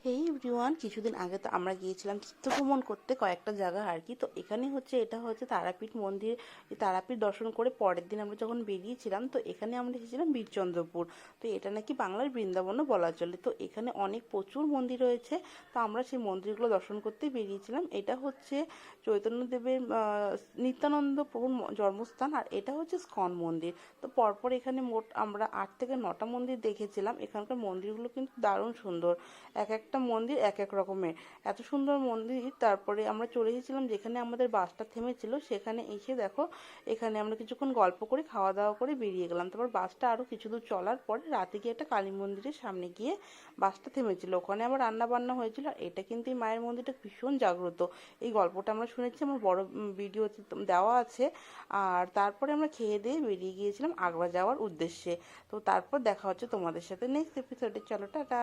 হেই everyone, কিছুদিন আগে তো আমরা গিয়েছিলাম তীর্থ ভ্রমণ করতে কয়েকটা জায়গা আর কি। তো এখানে এটা হচ্ছে তারাপীঠ মন্দির। এই তারাপীঠ দর্শন করে পরের দিন আমরা যখন বেরিয়েছিলাম, তো এখানে আমরা এসেছিলাম বীরচন্দ্রপুর। তো এটা নাকি বাংলার বৃন্দাবনও বলা চলে। তো এখানে অনেক প্রচুর মন্দির রয়েছে। তো আমরা সেই মন্দিরগুলো দর্শন করতে বেরিয়েছিলাম। এটা হচ্ছে চৈতন্যদেবের নিত্যানন্দ প্রভুর জন্মস্থান, আর এটা হচ্ছে স্কন মন্দির। তো পরপর এখানে মোট আমরা 8 থেকে 9টা মন্দির দেখেছিলাম। এখানকার মন্দিরগুলো কিন্তু দারুণ সুন্দর, এক একটা মন্দির এক এক রকমের, এত সুন্দর মন্দির। তারপরে আমরা চলে এসেছিলাম যেখানে আমাদের বাসটা থেমেছিল, সেখানে এসে দেখো এখানে আমরা কিছুক্ষণ গল্প করে খাওয়া দাওয়া করে বেরিয়ে গেলাম। তারপর বাসটা আরও কিছু দূর চলার পরে রাতে গিয়ে একটা কালী মন্দিরের সামনে গিয়ে বাসটা থেমেছিল, ওখানে আবার রান্না বান্না হয়েছিল। আর এটা কিন্তু এই মায়ের মন্দিরটা ভীষণ জাগ্রত, এই গল্পটা আমরা শুনেছি, আমার বড় ভিডিওতে দেওয়া আছে। আর তারপরে আমরা খেয়ে দিয়ে বেরিয়ে গিয়েছিলাম আগ্রা যাওয়ার উদ্দেশ্যে। তো তারপর দেখা হচ্ছে তোমাদের সাথে নেক্সট এপিসোডে। চলো টাটা।